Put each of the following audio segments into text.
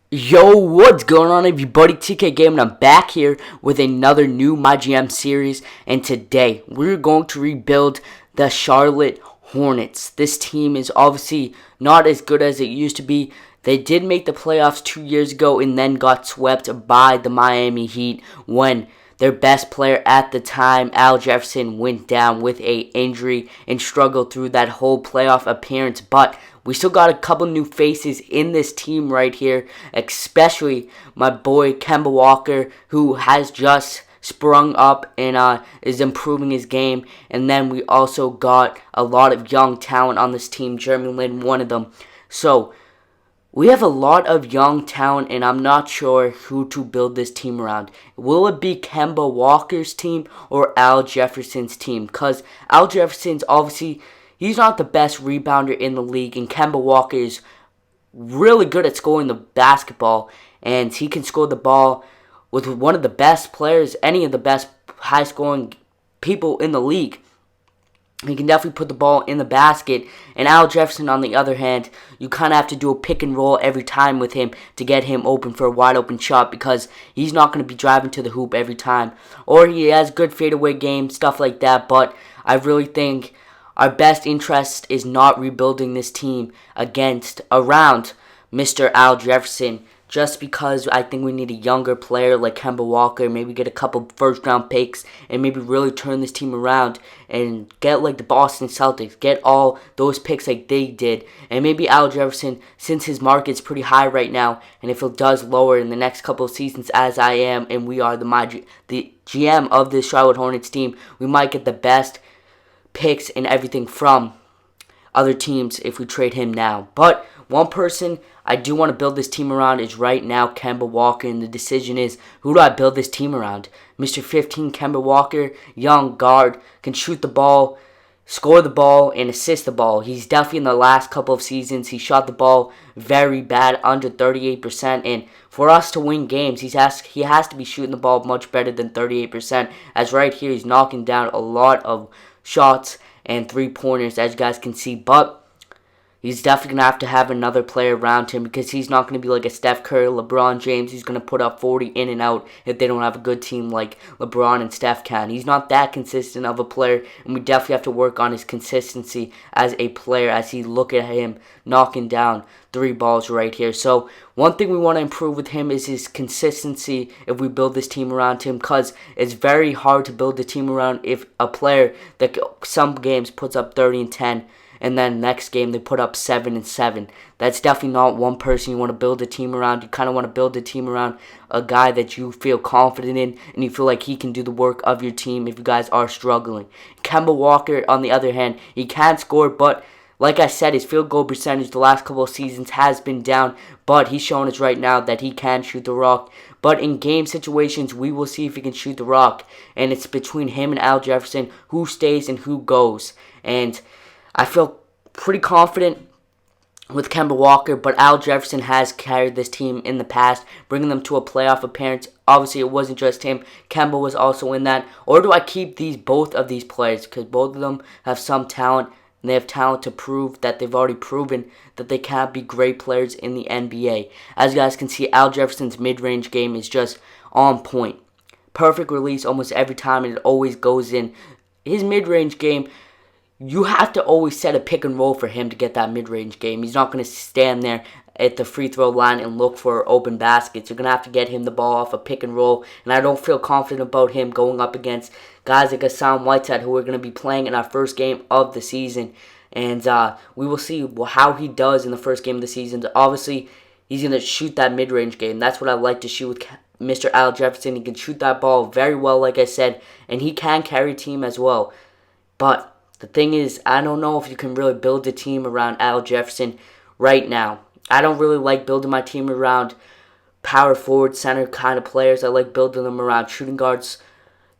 Yo, what's going on everybody? 2K16 and I'm back here with another new MyGm series, and today we're going to rebuild the Charlotte Hornets. This team is obviously not as good as it used to be. They did make the playoffs 2 years ago and then got swept by the Miami Heat when their best player at the time, Al Jefferson, went down with a injury and struggled through that whole playoff appearance. But we still got a couple new faces in this team right here, especially my boy Kemba Walker, who has just sprung up and is improving his game. And then we also got a lot of young talent on this team, Jeremy Lin, one of them. So we have a lot of young talent, and I'm not sure who to build this team around. Will it be Kemba Walker's team or Al Jefferson's team? Because Al Jefferson's obviously, he's not the best rebounder in the league, and Kemba Walker is really good at scoring the basketball, and he can score the ball with one of the best players, any of the best high-scoring people in the league. He can definitely put the ball in the basket. And Al Jefferson, on the other hand, you kind of have to do a pick and roll every time with him to get him open for a wide open shot, because he's not going to be driving to the hoop every time. Or he has good fadeaway game, stuff like that. But I really think our best interest is not rebuilding this team around Mr. Al Jefferson, just because I think we need a younger player like Kemba Walker, maybe get a couple first-round picks, and maybe really turn this team around and get like the Boston Celtics, get all those picks like they did. And maybe Al Jefferson, since his market's pretty high right now, and if it does lower in the next couple of seasons, as I am, and we are the GM of this Charlotte Hornets team, we might get the best picks and everything from other teams if we trade him now. But one person I do want to build this team around is right now Kemba Walker, and the decision is, who do I build this team around? Mr. 15, Kemba Walker, young guard, can shoot the ball, score the ball, and assist the ball. He's definitely, in the last couple of seasons, he shot the ball very bad, under 38%, and for us to win games, he has to be shooting the ball much better than 38%, as right here he's knocking down a lot of shots and three-pointers, as you guys can see. But he's definitely going to have another player around him, because he's not going to be like a Steph Curry, LeBron James. He's going to put up 40 in and out if they don't have a good team like LeBron and Steph can. He's not that consistent of a player, and we definitely have to work on his consistency as a player, as he look at him knocking down three balls right here. So one thing we want to improve with him is his consistency if we build this team around him, because it's very hard to build a team around if a player that some games puts up 30 and 10, and then next game they put up 7 and 7. That's definitely not one person you want to build a team around. You kind of want to build a team around a guy that you feel confident in, and you feel like he can do the work of your team if you guys are struggling. Kemba Walker, on the other hand, he can score, but like I said, his field goal percentage the last couple of seasons has been down, but he's showing us right now that he can shoot the rock. But in game situations, we will see if he can shoot the rock, and it's between him and Al Jefferson who stays and who goes. And I feel pretty confident with Kemba Walker, but Al Jefferson has carried this team in the past, bringing them to a playoff appearance. Obviously, it wasn't just him. Kemba was also in that. Or do I keep both of these players? Because both of them have some talent, and they have talent to prove that they've already proven that they can be great players in the NBA. As you guys can see, Al Jefferson's mid-range game is just on point. Perfect release almost every time, and it always goes in. His mid-range game, you have to always set a pick and roll for him to get that mid-range game. He's not going to stand there at the free throw line and look for open baskets. You're going to have to get him the ball off a pick and roll, and I don't feel confident about him going up against guys like Hassan Whiteside, who are going to be playing in our first game of the season. And we will see how he does in the first game of the season. Obviously, he's going to shoot that mid-range game. That's what I like to shoot with Mr. Al Jefferson. He can shoot that ball very well, like I said, and he can carry a team as well. But the thing is, I don't know if you can really build a team around Al Jefferson right now. I don't really like building my team around power forward, center kind of players. I like building them around shooting guards,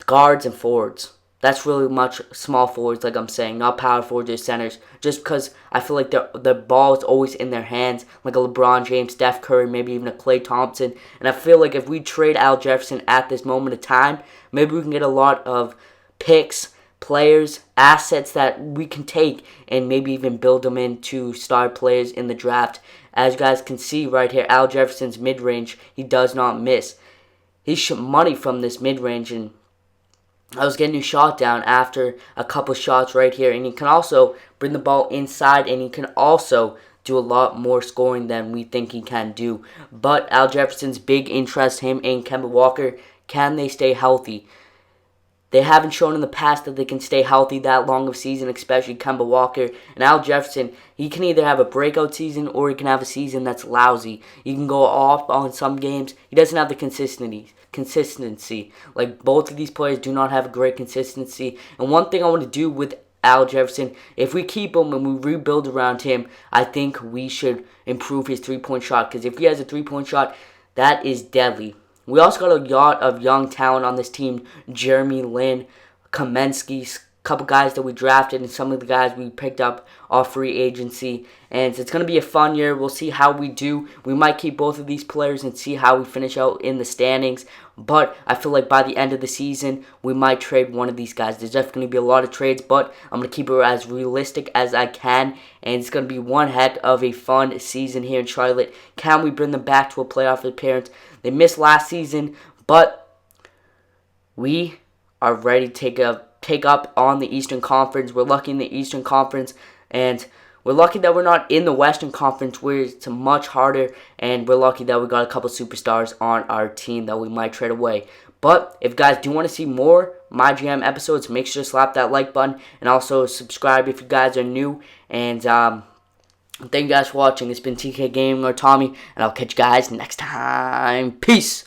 and forwards. That's really much small forwards, like I'm saying, not power forwards or centers. Just because I feel like the ball is always in their hands, like a LeBron James, Steph Curry, maybe even a Klay Thompson. And I feel like if we trade Al Jefferson at this moment of time, maybe we can get a lot of picks, players, assets that we can take and maybe even build them into star players in the draft As you guys can see right here, Al Jefferson's mid-range, he does not miss. He's money from this mid-range, and I was getting his shot down after a couple shots right here. And he can also bring the ball inside, and he can also do a lot more scoring than we think he can do. But Al Jefferson's big interest, him and Kemba Walker, can they stay healthy? They haven't shown in the past that they can stay healthy that long of a season, especially Kemba Walker. And Al Jefferson, he can either have a breakout season or he can have a season that's lousy. He can go off on some games. He doesn't have the consistency. Like, both of these players do not have a great consistency. And one thing I want to do with Al Jefferson, if we keep him and we rebuild around him, I think we should improve his three-point shot. Because if he has a three-point shot, that is deadly. We also got a lot of young talent on this team. Jeremy Lin, Kamensky, a couple guys that we drafted, and some of the guys we picked up off free agency. And it's going to be a fun year. We'll see how we do. We might keep both of these players and see how we finish out in the standings. But I feel like by the end of the season, we might trade one of these guys. There's definitely going to be a lot of trades, but I'm going to keep it as realistic as I can. And it's going to be one heck of a fun season here in Charlotte. Can we bring them back to a playoff appearance? They missed last season, but we are ready to take up on the Eastern Conference. We're lucky in the Eastern Conference, and we're lucky that we're not in the Western Conference, where it's much harder, and we're lucky that we got a couple superstars on our team that we might trade away. But if you guys do want to see more MyGM episodes, make sure to slap that like button, and also subscribe if you guys are new. And thank you guys for watching. It's been TK Gaming or Tommy, and I'll catch you guys next time. Peace!